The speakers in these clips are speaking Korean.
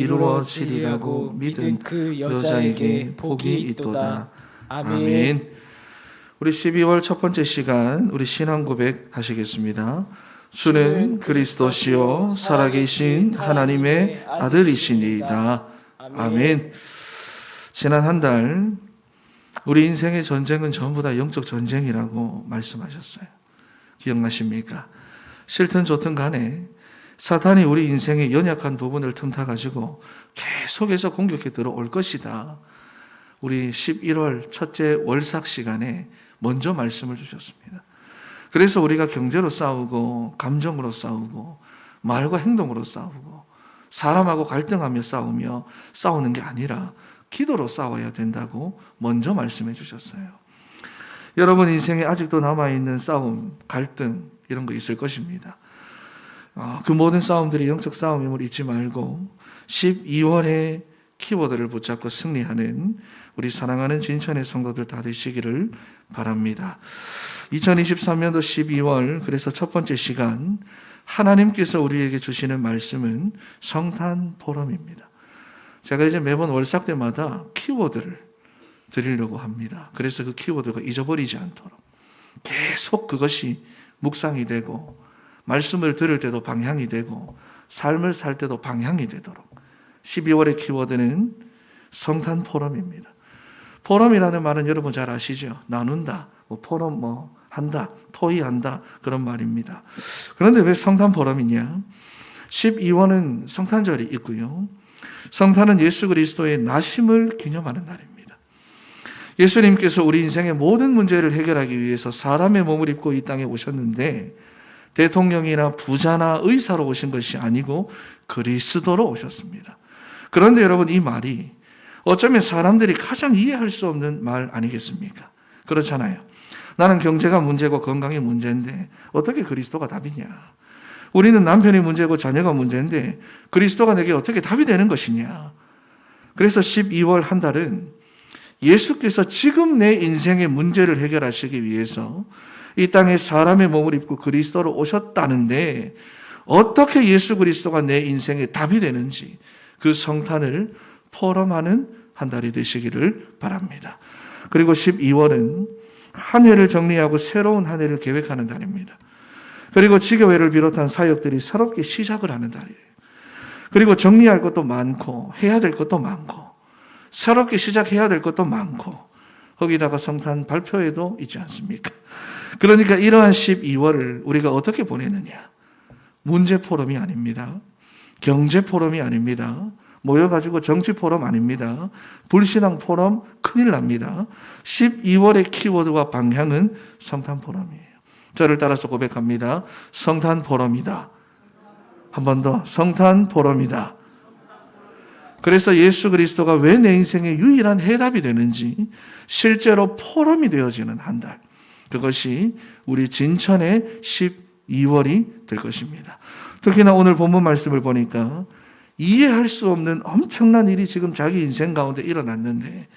이루어지리라고 믿은 그 여자에게 복이 있도다. 아멘. 우리 12월 첫 번째 시간 우리 신앙 고백 하시겠습니다. 주는 그리스도시요 살아계신 하나님의 아들이시니이다. 아멘. 지난 한 달 우리 인생의 전쟁은 전부 다 영적 전쟁이라고 말씀하셨어요. 기억나십니까? 싫든 좋든 간에 사탄이 우리 인생의 연약한 부분을 틈타가지고 계속해서 공격해 들어올 것이다. 우리 11월 첫째 월삭 시간에 먼저 말씀을 주셨습니다. 그래서 우리가 경제로 싸우고 감정으로 싸우고 말과 행동으로 싸우고 사람하고 갈등하며 싸우는 게 아니라 기도로 싸워야 된다고 먼저 말씀해 주셨어요. 여러분 인생에 아직도 남아있는 싸움, 갈등 이런 거 있을 것입니다. 그 모든 싸움들이 영적 싸움임을 잊지 말고 12월에 키워드를 붙잡고 승리하는 우리 사랑하는 진천의 성도들 다 되시기를 바랍니다. 2023년도 12월 그래서 첫 번째 시간 하나님께서 우리에게 주시는 말씀은 성탄 포럼입니다. 제가 이제 매번 월삭 때마다 키워드를 드리려고 합니다. 그래서 그 키워드가 잊어버리지 않도록 계속 그것이 묵상이 되고 말씀을 들을 때도 방향이 되고 삶을 살 때도 방향이 되도록 12월의 키워드는 성탄 포럼입니다. 포럼이라는 말은 여러분 잘 아시죠? 나눈다, 포럼 한다, 토의한다 그런 말입니다. 그런데 왜 성탄 포럼이냐? 12월은 성탄절이 있고요. 성탄은 예수 그리스도의 나심을 기념하는 날입니다. 예수님께서 우리 인생의 모든 문제를 해결하기 위해서 사람의 몸을 입고 이 땅에 오셨는데 대통령이나 부자나 의사로 오신 것이 아니고 그리스도로 오셨습니다. 그런데 여러분 이 말이 어쩌면 사람들이 가장 이해할 수 없는 말 아니겠습니까? 그렇잖아요. 나는 경제가 문제고 건강이 문제인데 어떻게 그리스도가 답이냐? 우리는 남편이 문제고 자녀가 문제인데 그리스도가 내게 어떻게 답이 되는 것이냐? 그래서 12월 한 달은 예수께서 지금 내 인생의 문제를 해결하시기 위해서 이 땅에 사람의 몸을 입고 그리스도로 오셨다는데 어떻게 예수 그리스도가 내 인생의 답이 되는지 그 성탄을 포럼하는 한 달이 되시기를 바랍니다. 그리고 12월은 한 해를 정리하고 새로운 한 해를 계획하는 달입니다. 그리고 지교회를 비롯한 사역들이 새롭게 시작을 하는 달이에요. 그리고 정리할 것도 많고 해야 될 것도 많고 새롭게 시작해야 될 것도 많고 거기다가 성탄 발표회도 있지 않습니까? 그러니까 이러한 12월을 우리가 어떻게 보내느냐? 문제 포럼이 아닙니다. 경제 포럼이 아닙니다. 모여가지고 정치 포럼 아닙니다. 불신앙 포럼 큰일 납니다. 12월의 키워드와 방향은 성탄 포럼이에요. 저를 따라서 고백합니다. 성탄 포럼이다. 한 번 더. 성탄 포럼이다. 그래서 예수 그리스도가 왜 내 인생의 유일한 해답이 되는지 실제로 포럼이 되어지는 한 달. 그것이 우리 진천의 12월이 될 것입니다. 특히나 오늘 본문 말씀을 보니까 이해할 수 없는 엄청난 일이 지금 자기 인생 가운데 일어났는데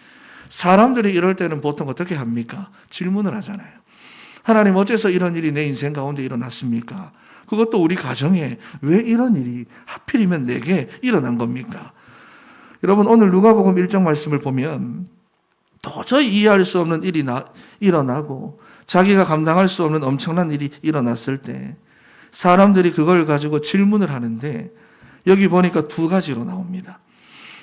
사람들이 이럴 때는 보통 어떻게 합니까? 질문을 하잖아요. 하나님 어째서 이런 일이 내 인생 가운데 일어났습니까? 그것도 우리 가정에 왜 이런 일이 하필이면 내게 일어난 겁니까? 여러분 오늘 누가복음 1장 말씀을 보면 도저히 이해할 수 없는 일이 일어나고 자기가 감당할 수 없는 엄청난 일이 일어났을 때 사람들이 그걸 가지고 질문을 하는데 여기 보니까 두 가지로 나옵니다.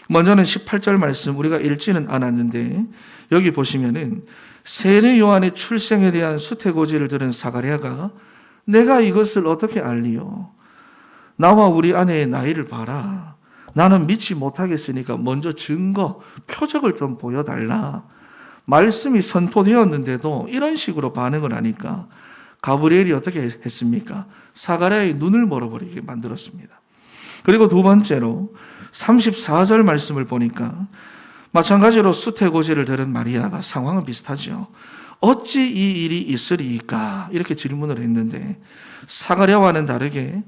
먼저는 18절 말씀 우리가 읽지는 않았는데 여기 보시면은 세례 요한의 출생에 대한 수태고지를 들은 사가랴가 내가 이것을 어떻게 알리요? 나와 우리 아내의 나이를 봐라. 나는 믿지 못하겠으니까 먼저 증거, 표적을 좀 보여달라. 말씀이 선포되었는데도 이런 식으로 반응을 하니까 가브리엘이 어떻게 했습니까? 사가랴의 눈을 멀어버리게 만들었습니다. 그리고 두 번째로 34절 말씀을 보니까 마찬가지로 수태고지를 들은 마리아가 상황은 비슷하죠. 어찌 이 일이 있으리이까? 이렇게 질문을 했는데 사가랴와는 다르게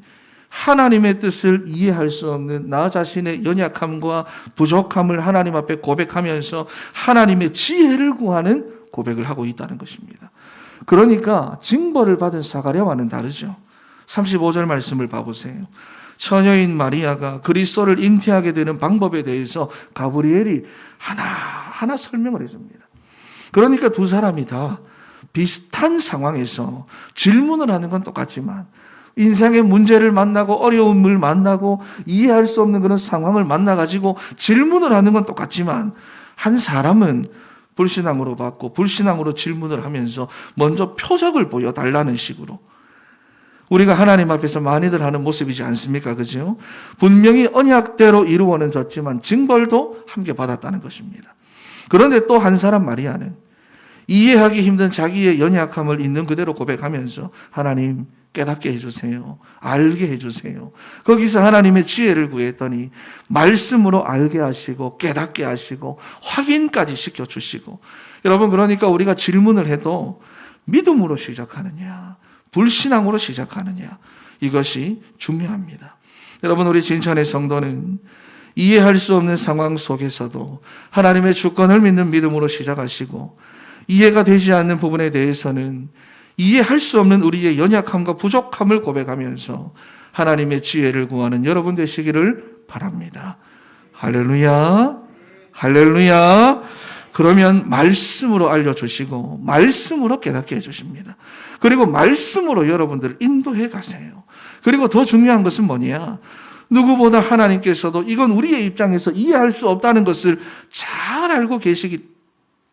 하나님의 뜻을 이해할 수 없는 나 자신의 연약함과 부족함을 하나님 앞에 고백하면서 하나님의 지혜를 구하는 고백을 하고 있다는 것입니다. 그러니까 징벌을 받은 사가랴와는 다르죠. 35절 말씀을 봐보세요. 처녀인 마리아가 그리스도를 잉태하게 되는 방법에 대해서 가브리엘이 하나하나 설명을 했습니다. 그러니까 두 사람이 다 비슷한 상황에서 질문을 하는 건 똑같지만 인생의 문제를 만나고 어려움을 만나고 이해할 수 없는 그런 상황을 만나가지고 질문을 하는 건 똑같지만 한 사람은 불신앙으로 받고 불신앙으로 질문을 하면서 먼저 표적을 보여달라는 식으로 우리가 하나님 앞에서 많이들 하는 모습이지 않습니까? 그죠? 분명히 언약대로 이루어는 졌지만 징벌도 함께 받았다는 것입니다. 그런데 또 한 사람 마리아는 이해하기 힘든 자기의 연약함을 있는 그대로 고백하면서 하나님 깨닫게 해주세요. 알게 해주세요. 거기서 하나님의 지혜를 구했더니 말씀으로 알게 하시고 깨닫게 하시고 확인까지 시켜주시고 여러분 그러니까 우리가 질문을 해도 믿음으로 시작하느냐 불신앙으로 시작하느냐 이것이 중요합니다. 여러분 우리 진천의 성도는 이해할 수 없는 상황 속에서도 하나님의 주권을 믿는 믿음으로 시작하시고 이해가 되지 않는 부분에 대해서는 이해할 수 없는 우리의 연약함과 부족함을 고백하면서 하나님의 지혜를 구하는 여러분 되시기를 바랍니다. 할렐루야, 할렐루야. 그러면 말씀으로 알려주시고 말씀으로 깨닫게 해주십니다. 그리고 말씀으로 여러분들을 인도해 가세요. 그리고 더 중요한 것은 뭐냐? 누구보다 하나님께서도 이건 우리의 입장에서 이해할 수 없다는 것을 잘 알고 계시기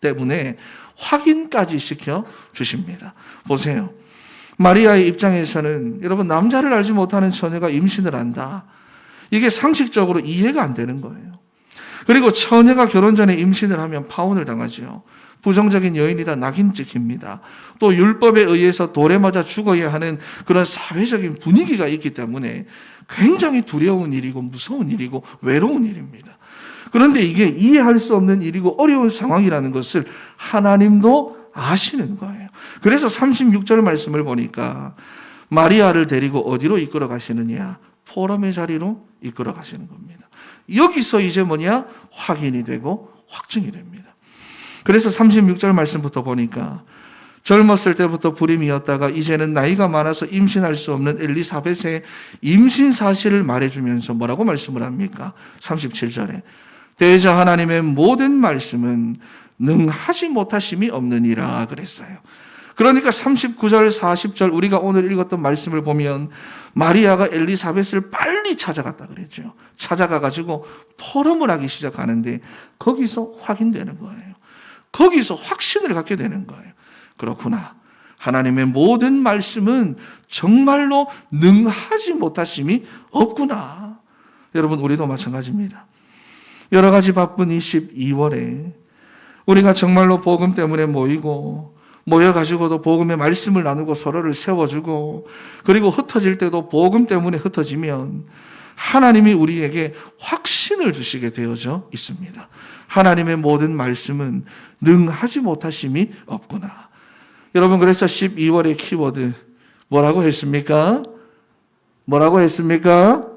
때문에 확인까지 시켜 주십니다. 보세요. 마리아의 입장에서는 여러분 남자를 알지 못하는 처녀가 임신을 한다. 이게 상식적으로 이해가 안 되는 거예요. 그리고 처녀가 결혼 전에 임신을 하면 파혼을 당하죠. 부정적인 여인이다 낙인 찍힙니다. 또 율법에 의해서 돌에 맞아 죽어야 하는 그런 사회적인 분위기가 있기 때문에 굉장히 두려운 일이고 무서운 일이고 외로운 일입니다. 그런데 이게 이해할 수 없는 일이고 어려운 상황이라는 것을 하나님도 아시는 거예요. 그래서 36절 말씀을 보니까 마리아를 데리고 어디로 이끌어 가시느냐? 포럼의 자리로 이끌어 가시는 겁니다. 여기서 이제 뭐냐? 확인이 되고 확증이 됩니다. 그래서 36절 말씀부터 보니까 젊었을 때부터 불임이었다가 이제는 나이가 많아서 임신할 수 없는 엘리사벳의 임신 사실을 말해주면서 뭐라고 말씀을 합니까? 37절에 대저 하나님의 모든 말씀은 능하지 못하심이 없느니라 그랬어요. 그러니까 39절 40절 우리가 오늘 읽었던 말씀을 보면 마리아가 엘리사벳을 빨리 찾아갔다 그랬죠. 찾아가가지고 포럼을 하기 시작하는데 거기서 확인되는 거예요. 거기서 확신을 갖게 되는 거예요. 그렇구나. 하나님의 모든 말씀은 정말로 능하지 못하심이 없구나. 여러분 우리도 마찬가지입니다. 여러 가지 바쁜 이 12월에 우리가 정말로 복음 때문에 모여가지고도 복음의 말씀을 나누고 서로를 세워주고 그리고 흩어질 때도 복음 때문에 흩어지면 하나님이 우리에게 확신을 주시게 되어져 있습니다. 하나님의 모든 말씀은 능하지 못하심이 없구나. 여러분 그래서 12월의 키워드 뭐라고 했습니까? 뭐라고 했습니까?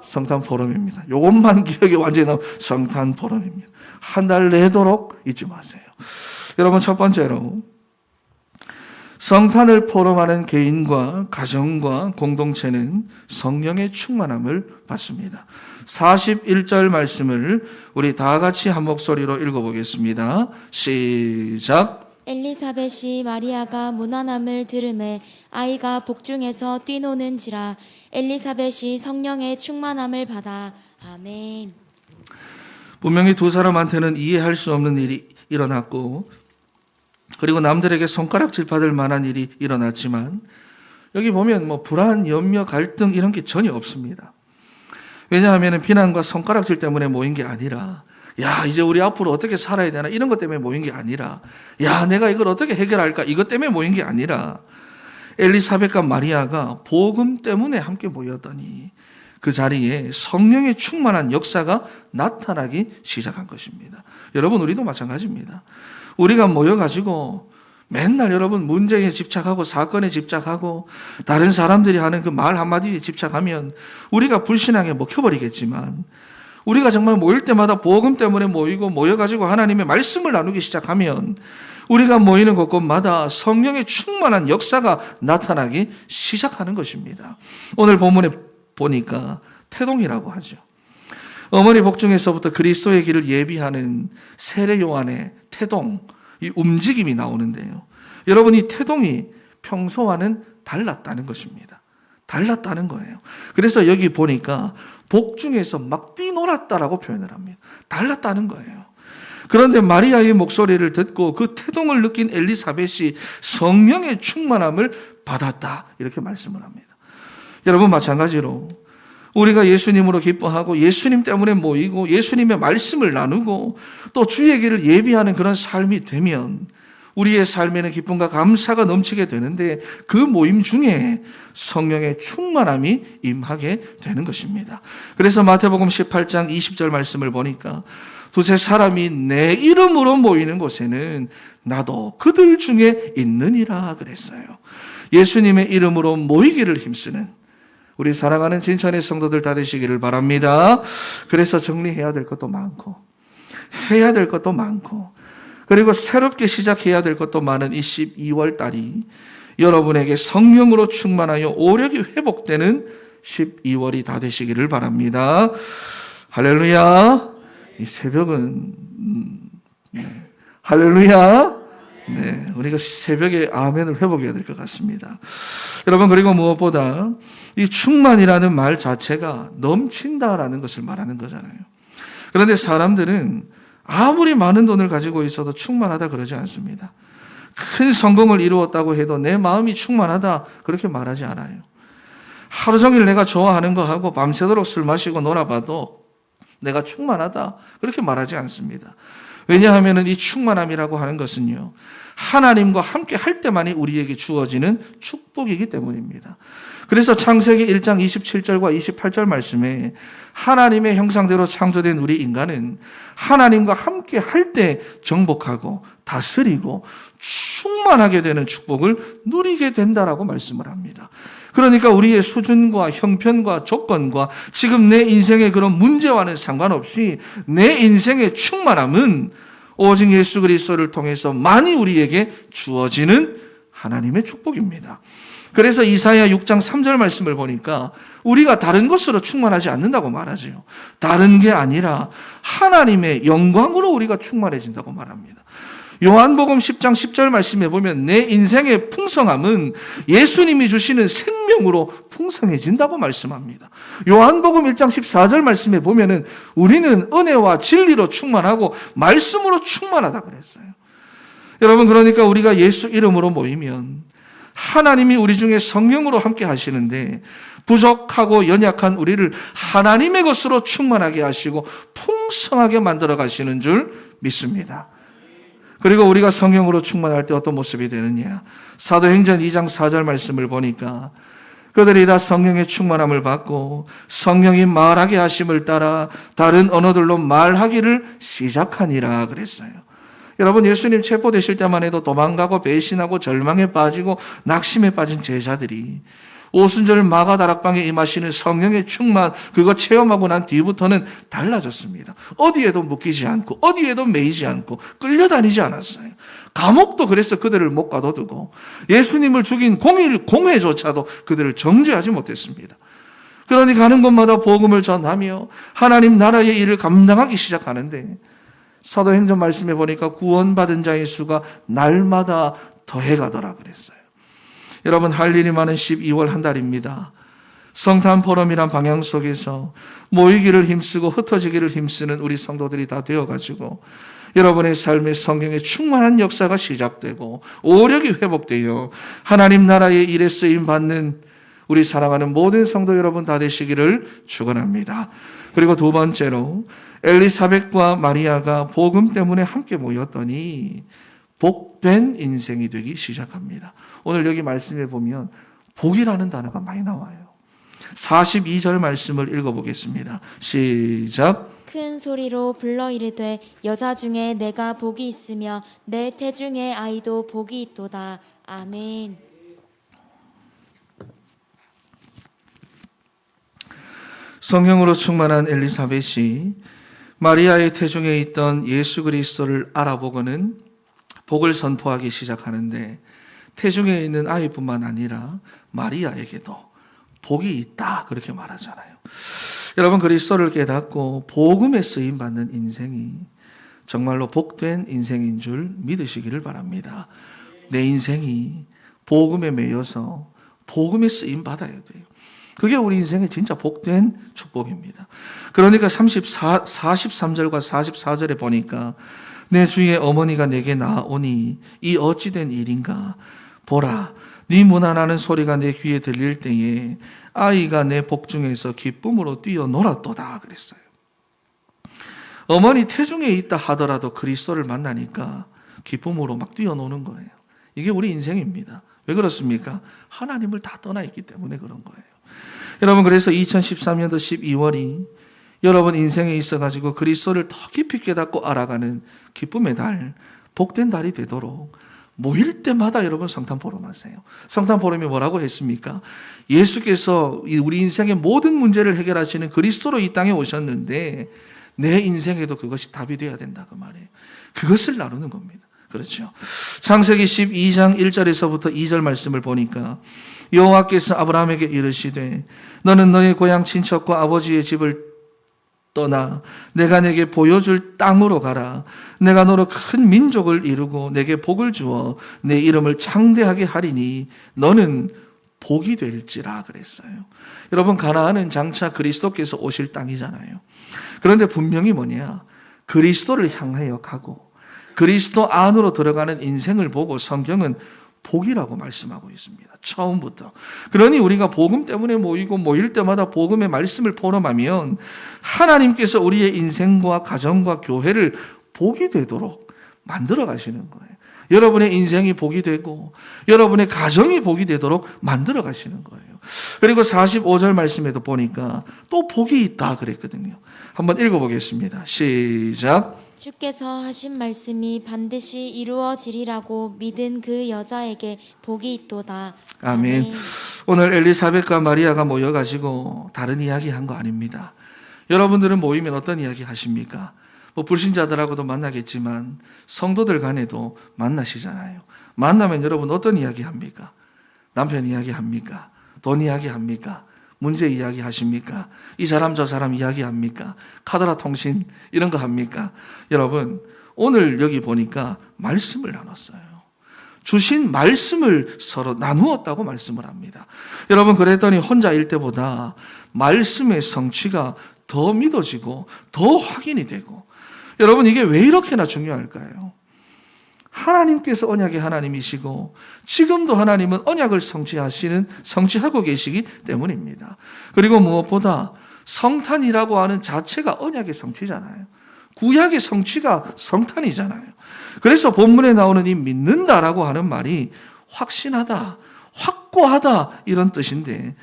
성탄 포럼입니다. 이것만 기억이 완전히 나온 성탄 포럼입니다. 한 달 내도록 잊지 마세요. 여러분 첫 번째로 성탄을 포럼하는 개인과 가정과 공동체는 성령의 충만함을 받습니다. 41절 말씀을 우리 다 같이 한 목소리로 읽어보겠습니다. 시작. 엘리사벳이 마리아가 무난함을 들음에 아이가 복중에서 뛰노는지라 엘리사벳이 성령의 충만함을 받아. 아멘. 분명히 두 사람한테는 이해할 수 없는 일이 일어났고 그리고 남들에게 손가락질 받을 만한 일이 일어났지만 여기 보면 불안, 염려, 갈등 이런 게 전혀 없습니다. 왜냐하면 비난과 손가락질 때문에 모인 게 아니라 야 이제 우리 앞으로 어떻게 살아야 되나 이런 것 때문에 모인 게 아니라 야 내가 이걸 어떻게 해결할까 이것 때문에 모인 게 아니라 엘리사벳과 마리아가 복음 때문에 함께 모였더니 그 자리에 성령의 충만한 역사가 나타나기 시작한 것입니다. 여러분 우리도 마찬가지입니다. 우리가 모여가지고 맨날 여러분 문제에 집착하고 사건에 집착하고 다른 사람들이 하는 그 말 한마디에 집착하면 우리가 불신앙에 먹혀버리겠지만 우리가 정말 모일 때마다 복음 때문에 모여가지고 하나님의 말씀을 나누기 시작하면 우리가 모이는 곳곳마다 성령의 충만한 역사가 나타나기 시작하는 것입니다. 오늘 본문에 보니까 태동이라고 하죠. 어머니 복중에서부터 그리스도의 길을 예비하는 세례 요한의 태동, 이 움직임이 나오는데요. 여러분, 이 태동이 평소와는 달랐다는 것입니다. 달랐다는 거예요. 그래서 여기 보니까 복중에서 막 뛰놀았다라고 표현을 합니다. 달랐다는 거예요. 그런데 마리아의 목소리를 듣고 그 태동을 느낀 엘리사벳이 성령의 충만함을 받았다, 이렇게 말씀을 합니다. 여러분, 마찬가지로 우리가 예수님으로 기뻐하고 예수님 때문에 모이고 예수님의 말씀을 나누고 또 주의 길을 예비하는 그런 삶이 되면 우리의 삶에는 기쁨과 감사가 넘치게 되는데, 그 모임 중에 성령의 충만함이 임하게 되는 것입니다. 그래서 마태복음 18장 20절 말씀을 보니까 두세 사람이 내 이름으로 모이는 곳에는 나도 그들 중에 있느니라 그랬어요. 예수님의 이름으로 모이기를 힘쓰는 우리 사랑하는 진천의 성도들 다 되시기를 바랍니다. 그래서 정리해야 될 것도 많고 해야 될 것도 많고 그리고 새롭게 시작해야 될 것도 많은 이 12월 달이 여러분에게 성령으로 충만하여 오력이 회복되는 12월이 다 되시기를 바랍니다. 할렐루야. 이 새벽은 할렐루야. 네, 우리가 새벽에 아멘을 회복해야 될 것 같습니다. 여러분, 그리고 무엇보다 이 충만이라는 말 자체가 넘친다라는 것을 말하는 거잖아요. 그런데 사람들은 아무리 많은 돈을 가지고 있어도 충만하다 그러지 않습니다. 큰 성공을 이루었다고 해도 내 마음이 충만하다 그렇게 말하지 않아요. 하루 종일 내가 좋아하는 거 하고 밤새도록 술 마시고 놀아봐도 내가 충만하다 그렇게 말하지 않습니다. 왜냐하면 이 충만함이라고 하는 것은요, 하나님과 함께 할 때만이 우리에게 주어지는 축복이기 때문입니다. 그래서 창세기 1장 27절과 28절 말씀에 하나님의 형상대로 창조된 우리 인간은 하나님과 함께 할 때 정복하고 다스리고 충만하게 되는 축복을 누리게 된다라고 말씀을 합니다. 그러니까 우리의 수준과 형편과 조건과 지금 내 인생의 그런 문제와는 상관없이 내 인생의 충만함은 오직 예수 그리스도를 통해서 많이 우리에게 주어지는 하나님의 축복입니다. 그래서 이사야 6장 3절 말씀을 보니까 우리가 다른 것으로 충만하지 않는다고 말하죠. 다른 게 아니라 하나님의 영광으로 우리가 충만해진다고 말합니다. 요한복음 10장 10절 말씀에 보면 내 인생의 풍성함은 예수님이 주시는 생명으로 풍성해진다고 말씀합니다. 요한복음 1장 14절 말씀에 보면은 우리는 은혜와 진리로 충만하고 말씀으로 충만하다 그랬어요. 여러분, 그러니까 우리가 예수 이름으로 모이면 하나님이 우리 중에 성령으로 함께 하시는데 부족하고 연약한 우리를 하나님의 것으로 충만하게 하시고 풍성하게 만들어 가시는 줄 믿습니다. 그리고 우리가 성령으로 충만할 때 어떤 모습이 되느냐? 사도행전 2장 4절 말씀을 보니까 그들이 다 성령의 충만함을 받고 성령이 말하게 하심을 따라 다른 언어들로 말하기를 시작하니라 그랬어요. 여러분, 예수님 체포되실 때만 해도 도망가고 배신하고 절망에 빠지고 낙심에 빠진 제자들이 오순절 마가다락방에 임하시는 성령의 충만, 그거 체험하고 난 뒤부터는 달라졌습니다. 어디에도 묶이지 않고 어디에도 매이지 않고 끌려다니지 않았어요. 감옥도 그래서 그들을 못 가둬두고 예수님을 죽인 공회조차도 그들을 정죄하지 못했습니다. 그러니 가는 곳마다 복음을 전하며 하나님 나라의 일을 감당하기 시작하는데 사도행전 말씀에 보니까 구원받은 자의 수가 날마다 더해가더라 그랬어요. 여러분, 할 일이 많은 12월 한 달입니다. 성탄 포럼이란 방향 속에서 모이기를 힘쓰고 흩어지기를 힘쓰는 우리 성도들이 다 되어가지고 여러분의 삶에 성령의 충만한 역사가 시작되고 오력이 회복되어 하나님 나라의 일에 쓰임받는 우리 사랑하는 모든 성도 여러분 다 되시기를 축원합니다. 그리고 두 번째로 엘리사벳과 마리아가 복음 때문에 함께 모였더니 복된 인생이 되기 시작합니다. 오늘 여기 말씀에 보면 복이라는 단어가 많이 나와요. 42절 말씀을 읽어보겠습니다. 시작. 큰 소리로 불러 이르되 여자 중에 내가 복이 있으며 내 태중의 아이도 복이 있도다. 아멘. 성령으로 충만한 엘리사벳이 마리아의 태중에 있던 예수 그리스도를 알아보고는 복을 선포하기 시작하는데 태중에 있는 아이뿐만 아니라 마리아에게도 복이 있다 그렇게 말하잖아요. 여러분, 그리스도를 깨닫고 복음에 쓰임 받는 인생이 정말로 복된 인생인 줄 믿으시기를 바랍니다. 내 인생이 복음에 매여서 복음에 쓰임 받아야 돼요. 그게 우리 인생의 진짜 복된 축복입니다. 그러니까 43절과 44절에 보니까 내 주의 어머니가 내게 나아오니 이 어찌된 일인가? 보라, 네 문안하는 소리가 내 귀에 들릴 때에 아이가 내 복중에서 기쁨으로 뛰어놀았도다 그랬어요. 어머니 태중에 있다 하더라도 그리스도를 만나니까 기쁨으로 막 뛰어노는 거예요. 이게 우리 인생입니다. 왜 그렇습니까? 하나님을 다 떠나 있기 때문에 그런 거예요. 여러분, 그래서 2013년도 12월이 여러분 인생에 있어가지고 그리스도를 더 깊이 깨닫고 알아가는 기쁨의 달, 복된 달이 되도록 모일 때마다 여러분 성탄포럼 하세요. 성탄포럼이 뭐라고 했습니까? 예수께서 우리 인생의 모든 문제를 해결하시는 그리스도로 이 땅에 오셨는데 내 인생에도 그것이 답이 돼야 된다 그 말이에요. 그것을 나누는 겁니다. 그렇죠. 창세기 12장 1절에서부터 2절 말씀을 보니까 여호와께서 아브라함에게 이르시되 너는 너의 고향 친척과 아버지의 집을 떠나 내가 내게 보여줄 땅으로 가라. 내가 너로 큰 민족을 이루고 내게 복을 주어 내 이름을 창대하게 하리니 너는 복이 될지라 그랬어요. 여러분, 가나안은 장차 그리스도께서 오실 땅이잖아요. 그런데 분명히 뭐냐? 그리스도를 향하여 가고 그리스도 안으로 들어가는 인생을 보고 성경은 복이라고 말씀하고 있습니다. 처음부터. 그러니 우리가 복음 때문에 모이고 모일 때마다 복음의 말씀을 포럼하면 하나님께서 우리의 인생과 가정과 교회를 복이 되도록 만들어 가시는 거예요. 여러분의 인생이 복이 되고 여러분의 가정이 복이 되도록 만들어 가시는 거예요. 그리고 45절 말씀에도 보니까 또 복이 있다 그랬거든요. 한번 읽어보겠습니다. 시작. 주께서 하신 말씀이 반드시 이루어지리라고 믿은 그 여자에게 복이 있도다. 아멘. 오늘 엘리사벳과 마리아가 모여가지고 다른 이야기 한 거 아닙니다. 여러분들은 모이면 어떤 이야기 하십니까? 뭐 불신자들하고도 만나겠지만 성도들 간에도 만나시잖아요. 만나면 여러분 어떤 이야기 합니까? 남편 이야기 합니까? 돈 이야기 합니까? 문제 이야기 하십니까? 이 사람 저 사람 이야기 합니까? 카더라 통신 이런 거 합니까? 여러분, 오늘 여기 보니까 말씀을 나눴어요. 주신 말씀을 서로 나누었다고 말씀을 합니다. 여러분, 그랬더니 혼자일 때보다 말씀의 성취가 더 믿어지고 더 확인이 되고, 여러분, 이게 왜 이렇게나 중요할까요? 하나님께서 언약의 하나님이시고 지금도 하나님은 언약을 성취하고 계시기 때문입니다. 그리고 무엇보다 성탄이라고 하는 자체가 언약의 성취잖아요. 구약의 성취가 성탄이잖아요. 그래서 본문에 나오는 이 믿는다라고 하는 말이 확신하다, 확고하다 이런 뜻인데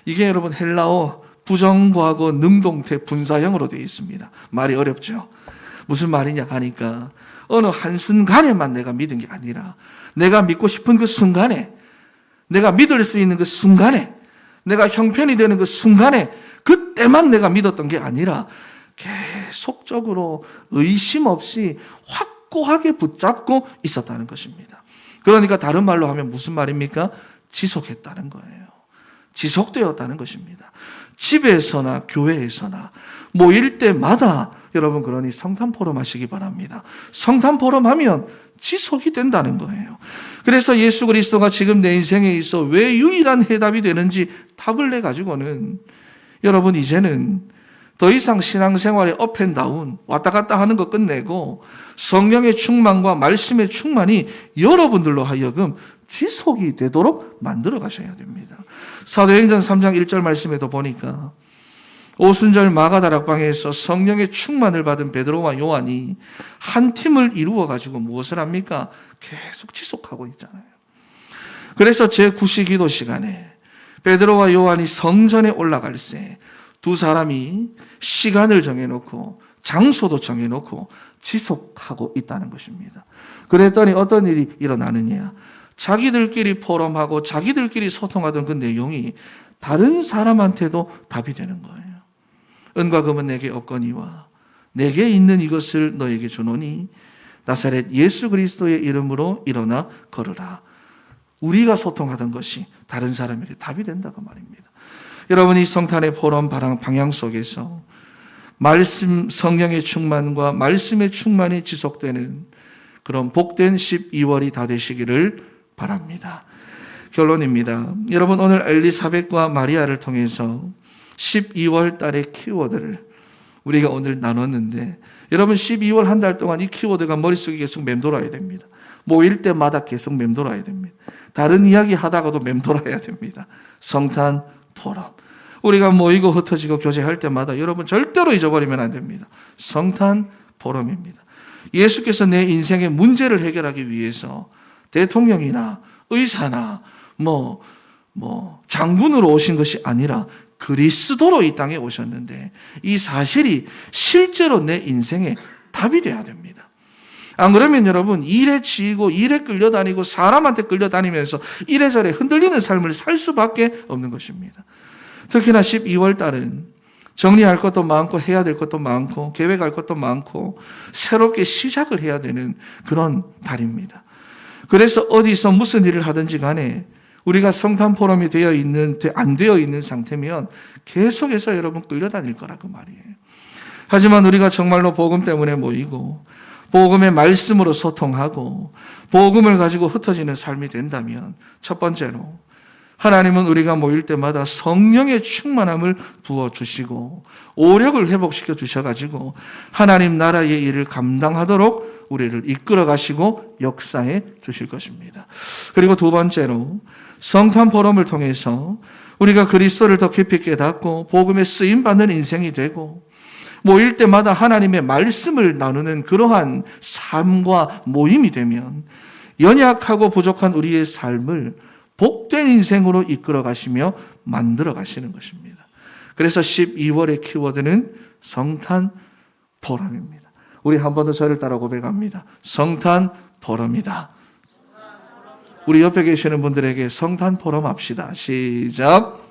이게 여러분 헬라어 부정과거 능동태 분사형으로 되어 있습니다. 말이 어렵죠. 무슨 말이냐 하니까 어느 한순간에만 내가 믿은 게 아니라 내가 믿고 싶은 그 순간에, 내가 믿을 수 있는 그 순간에, 내가 형편이 되는 그 순간에 그때만 내가 믿었던 게 아니라 계속적으로 의심 없이 확고하게 붙잡고 있었다는 것입니다. 그러니까 다른 말로 하면 무슨 말입니까? 지속했다는 거예요. 지속되었다는 것입니다. 집에서나 교회에서나 모일 때마다 여러분 그러니 성탄포럼 하시기 바랍니다. 성탄포럼 하면 지속이 된다는 거예요. 그래서 예수 그리스도가 지금 내 인생에 있어 왜 유일한 해답이 되는지 답을 내가지고는 여러분 이제는 더 이상 신앙생활의 업앤다운 왔다 갔다 하는 거 끝내고 성령의 충만과 말씀의 충만이 여러분들로 하여금 지속이 되도록 만들어 가셔야 됩니다. 사도행전 3장 1절 말씀에도 보니까 오순절 마가다락방에서 성령의 충만을 받은 베드로와 요한이 한 팀을 이루어 가지고 무엇을 합니까? 계속 지속하고 있잖아요. 그래서 제9시 기도 시간에 베드로와 요한이 성전에 올라갈 때 두 사람이 시간을 정해놓고 장소도 정해놓고 지속하고 있다는 것입니다. 그랬더니 어떤 일이 일어나느냐? 자기들끼리 포럼하고 자기들끼리 소통하던 그 내용이 다른 사람한테도 답이 되는 거예요. 은과 금은 내게 없거니와 내게 있는 이것을 너에게 주노니 나사렛 예수 그리스도의 이름으로 일어나 걸으라. 우리가 소통하던 것이 다른 사람에게 답이 된다고 말입니다. 여러분, 이 성탄의 포럼 방향 속에서 말씀, 성령의 충만과 말씀의 충만이 지속되는 그런 복된 12월이 다 되시기를 바랍니다. 결론입니다. 여러분, 오늘 엘리사벳과 마리아를 통해서 12월 달의 키워드를 우리가 오늘 나눴는데, 여러분 12월 한 달 동안 이 키워드가 머릿속에 계속 맴돌아야 됩니다. 모일 때마다 계속 맴돌아야 됩니다. 다른 이야기 하다가도 맴돌아야 됩니다. 성탄 포럼. 우리가 모이고 흩어지고 교제할 때마다 여러분 절대로 잊어버리면 안 됩니다. 성탄 포럼입니다. 예수께서 내 인생의 문제를 해결하기 위해서 대통령이나 의사나 장군으로 오신 것이 아니라 그리스도로 이 땅에 오셨는데, 이 사실이 실제로 내 인생의 답이 돼야 됩니다. 안 그러면 여러분 일에 치이고 일에 끌려다니고 사람한테 끌려다니면서 이래저래 흔들리는 삶을 살 수밖에 없는 것입니다. 특히나 12월 달은 정리할 것도 많고 해야 될 것도 많고 계획할 것도 많고 새롭게 시작을 해야 되는 그런 달입니다. 그래서 어디서 무슨 일을 하든지 간에 우리가 성탄 포럼이 안 되어 있는 상태면 계속해서 여러분 끌려다닐 거라고 말이에요. 하지만 우리가 정말로 복음 때문에 모이고 복음의 말씀으로 소통하고 복음을 가지고 흩어지는 삶이 된다면, 첫 번째로 하나님은 우리가 모일 때마다 성령의 충만함을 부어주시고 오력을 회복시켜 주셔가지고 하나님 나라의 일을 감당하도록 우리를 이끌어 가시고 역사해 주실 것입니다. 그리고 두 번째로 성탄 포럼을 통해서 우리가 그리스도를 더 깊이 깨닫고 복음에 쓰임받는 인생이 되고, 모일 때마다 하나님의 말씀을 나누는 그러한 삶과 모임이 되면 연약하고 부족한 우리의 삶을 복된 인생으로 이끌어 가시며 만들어 가시는 것입니다. 그래서 12월의 키워드는 성탄 포럼입니다. 우리 한 번 더 저를 따라 고백합니다. 성탄 포럼이다. 우리 옆에 계시는 분들에게 성탄 포럼 합시다. 시작.